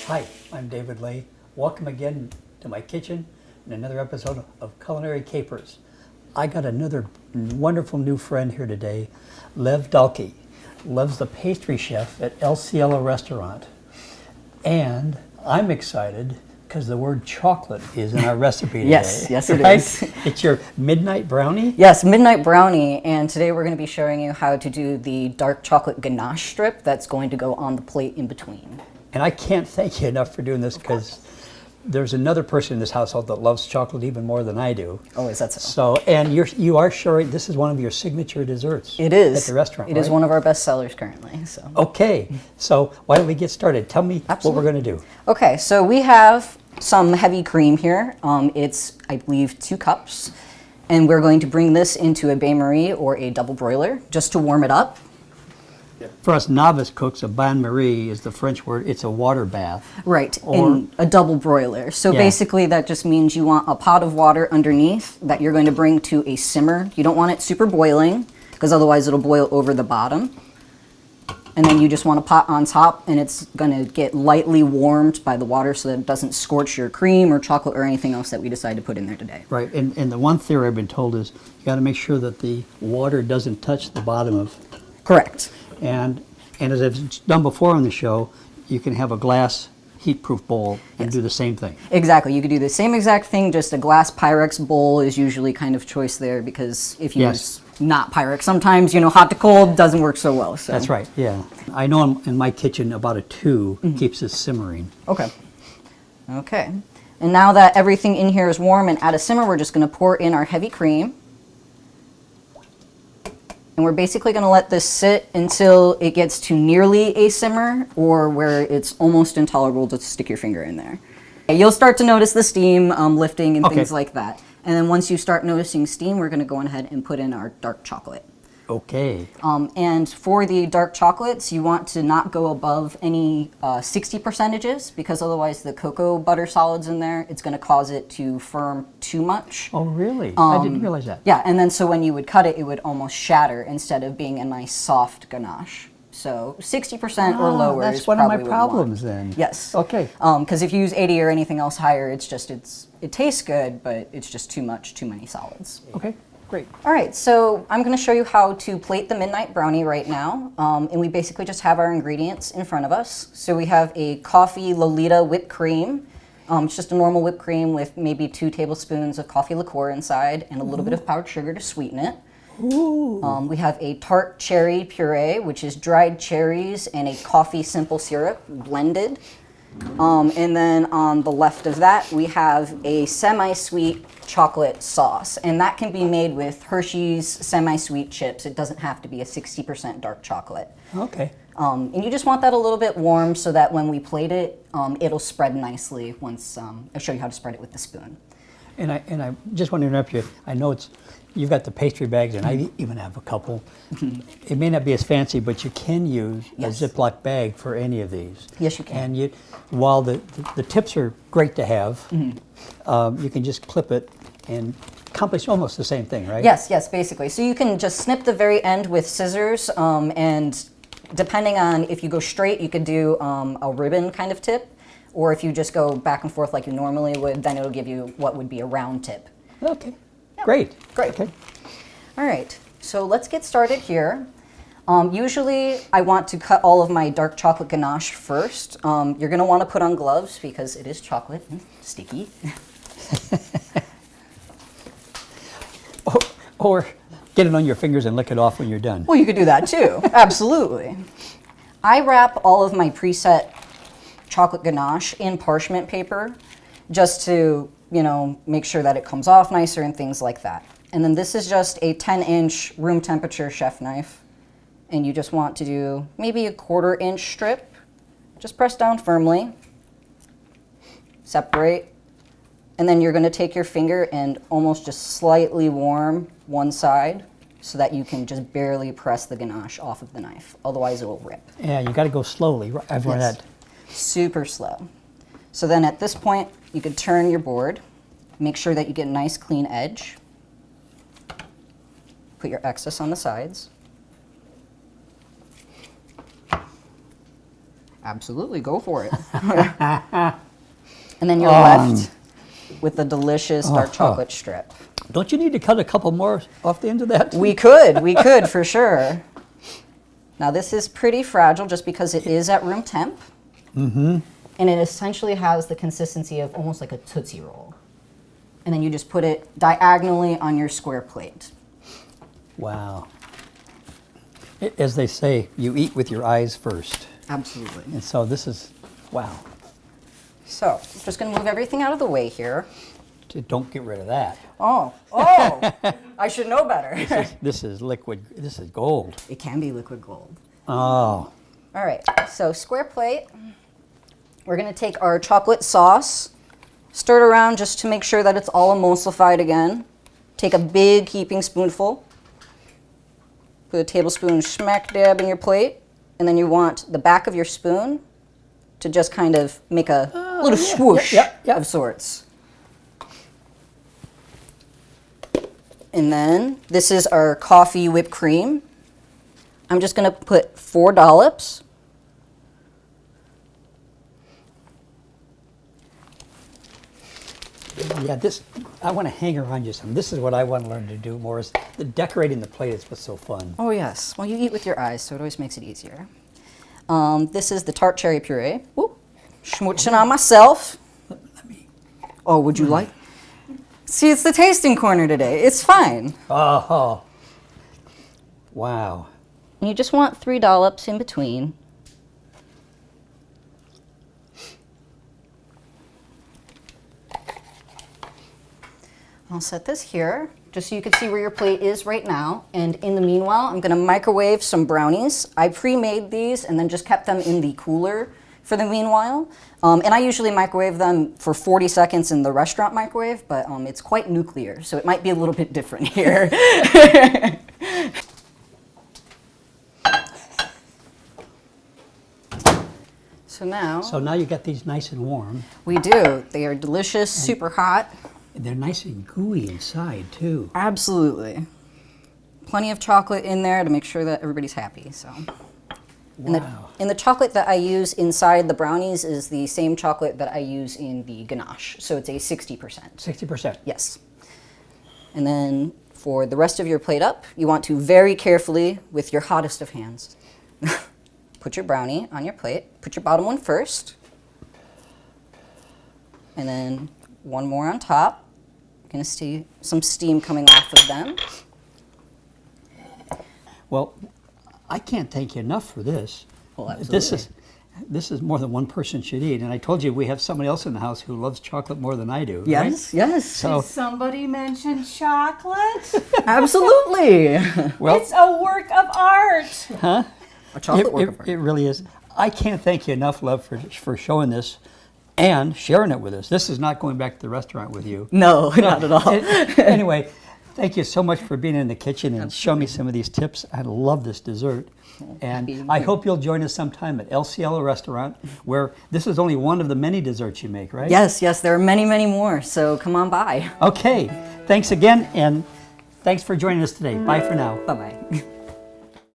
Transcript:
Hi, I'm David Lay. Welcome again to my kitchen and another episode of Culinary Capers. I got another wonderful new friend here today, Lev Dalkey. Lev's the pastry chef at El Cielo Restaurant. And I'm excited because the word chocolate is in our recipe today. Yes, it right? is. It's your midnight brownie? Yes, midnight brownie, and today we're going to be showing you how to do the dark chocolate ganache strip that's going to go on the plate in between. And I can't thank you enough for doing this because there's another person in this household that loves chocolate even more than I do. Oh, is that so? So, and you are sharing, this is one of your signature desserts. It is. At the restaurant, It right? is one of our best sellers currently. So. Okay, so why don't we get started? Tell me what we're going to do. Okay, so we have some heavy cream here. It's, I believe, 2 cups. And we're going to bring this into a bain-marie or a double broiler just to warm it up. For us novice cooks, a bain-marie is the French word. It's a water bath. Right, Or- in a double broiler. So Yeah. basically that just means you want a pot of water underneath that you're going to bring to a simmer. You don't want it super boiling because otherwise it'll boil over the bottom. And then you just want a pot on top and it's going to get lightly warmed by the water so that it doesn't scorch your cream or chocolate or anything else that we decide to put in there today. Right, and the one theory I've been told is you got to make sure that the water doesn't touch the bottom of. Correct. And as I've done before on the show, you can have a glass heat-proof bowl and do the same thing. Exactly. You could do the same exact thing, just a glass Pyrex bowl is usually kind of choice there because if you Yes. use not Pyrex, sometimes, hot to cold doesn't work so well. So. That's right, yeah. I know in my kitchen about a 2 keeps it simmering. Okay. Okay. And now that everything in here is warm and at a simmer, we're just going to pour in our heavy cream. And we're basically going to let this sit until it gets to nearly a simmer or where it's almost intolerable to stick your finger in there. You'll start to notice the steam lifting and things like that. And then once you start noticing steam, we're going to go ahead and put in our dark chocolate. Okay. And for the dark chocolates, you want to not go above any 60 percentages because otherwise the cocoa butter solids in there, it's going to cause it to firm too much. Oh, really? I didn't realize that. Yeah, and then so when you would cut it, it would almost shatter instead of being a nice soft ganache. So 60% or lower That's is one of my probably what you want. problems then. Yes. Okay. Because if you use 80 or anything else higher, it tastes good, but it's just too many solids. Okay, great. All right, so I'm going to show you how to plate the midnight brownie right now, and we basically just have our ingredients in front of us. So we have a coffee Lolita whipped cream. It's just a normal whipped cream with maybe 2 tablespoons of coffee liqueur inside and a little bit of powdered sugar to sweeten it. We have a tart cherry puree, which is dried cherries and a coffee simple syrup blended. And then on the left of that, we have a semi-sweet chocolate sauce. And that can be made with Hershey's semi-sweet chips. It doesn't have to be a 60% dark chocolate. Okay. And you just want that a little bit warm so that when we plate it, it'll spread nicely once I'll show you how to spread it with the spoon. And I just want to interrupt you. I know you've got the pastry bags, and I even have a couple. It may not be as fancy, but you can use Yes. a Ziploc bag for any of these. Yes, you can. And while the tips are great to have, you can just clip it and accomplish almost the same thing, right? Yes, basically. So you can just snip the very end with scissors, and depending on if you go straight, you could do a ribbon kind of tip, or if you just go back and forth like you normally would, then it'll give you what would be a round tip. Okay. Great. Great. Okay. All right, so let's get started here. Usually I want to cut all of my dark chocolate ganache first. You're going to want to put on gloves because it is chocolate and sticky. Or get it on your fingers and lick it off when you're done. Well, you could do that too. Absolutely. I wrap all of my preset chocolate ganache in parchment paper just to, make sure that it comes off nicer and things like that. And then this is just a 10-inch room temperature chef knife. And you just want to do maybe a 1/4 inch strip. Just press down firmly. Separate. And then you're going to take your finger and almost just slightly warm one side so that you can just barely press the ganache off of the knife. Otherwise, it will rip. Yeah, you got to go slowly. I've learned Yes. that. Super slow. So then at this point, you could turn your board. Make sure that you get a nice clean edge. Put your excess on the sides. Absolutely, go for it. And then you're left with the delicious dark chocolate strip. Don't you need to cut a couple more off the end of that? We could for sure. Now this is pretty fragile just because it is at room temp. Mm-hmm. And it essentially has the consistency of almost like a Tootsie Roll. And then you just put it diagonally on your square plate. Wow. As they say, you eat with your eyes first. Absolutely. And so this is, wow. So, just gonna move everything out of the way here. Don't get rid of that. Oh, I should know better. This is liquid, this is gold. It can be liquid gold. Oh, All right, so square plate. We're gonna take our chocolate sauce, stir it around just to make sure that it's all emulsified again. Take a big heaping spoonful. Put a tablespoon smack dab in your plate, and then you want the back of your spoon to just kind of make a little swoosh of sorts. And then this is our coffee whipped cream. I'm just gonna put 4 dollops. yeah, this, I want to hang around you some. This is what I want to learn to do more, is the decorating the plate is what's so fun. Oh yes, well you eat with your eyes, so it always makes it easier. This is the tart cherry puree. Woo. Schmooching on myself. Oh, would you like? See, it's the tasting corner today. It's fine. Oh, wow. And you just want 3 dollops in between. I'll set this here, just so you can see where your plate is right now. And in the meanwhile, I'm gonna microwave some brownies. I pre-made these and then just kept them in the cooler for the meanwhile. And I usually microwave them for 40 seconds in the restaurant microwave, but it's quite nuclear, so it might be a little bit different here. So now you got these nice and warm. we do. They are delicious, super hot. They're nice and gooey inside too. Absolutely. Plenty of chocolate in there to make sure that everybody's happy. So, Wow. and the chocolate that I use inside the brownies is the same chocolate that I use in the ganache. So it's a 60%. 60%. Yes. And then for the rest of your plate up, you want to very carefully, with your hottest of hands, put your brownie on your plate. Put your bottom one first. And then one more on top. Gonna see some steam coming off of them. Well, I can't thank you enough for this. Well, absolutely. This is more than one person should eat. And I told you we have somebody else in the house who loves chocolate more than I do. Yes, yes. So, Somebody mentioned chocolate. Absolutely. well, It's a work of art. A chocolate work of art. it really is. I can't thank you enough, love, for showing this and sharing it with us. This is not going back to the restaurant with you. No, not at all. Anyway, thank you so much for being in the kitchen and showing me some of these tips. I love this dessert. And I hope you'll join us sometime at El Cielo Restaurant, where this is only one of the many desserts you make, right? Yes, yes, there are many, many more, so come on by. Okay, thanks again, and thanks for joining us today. Bye for now. Bye-bye.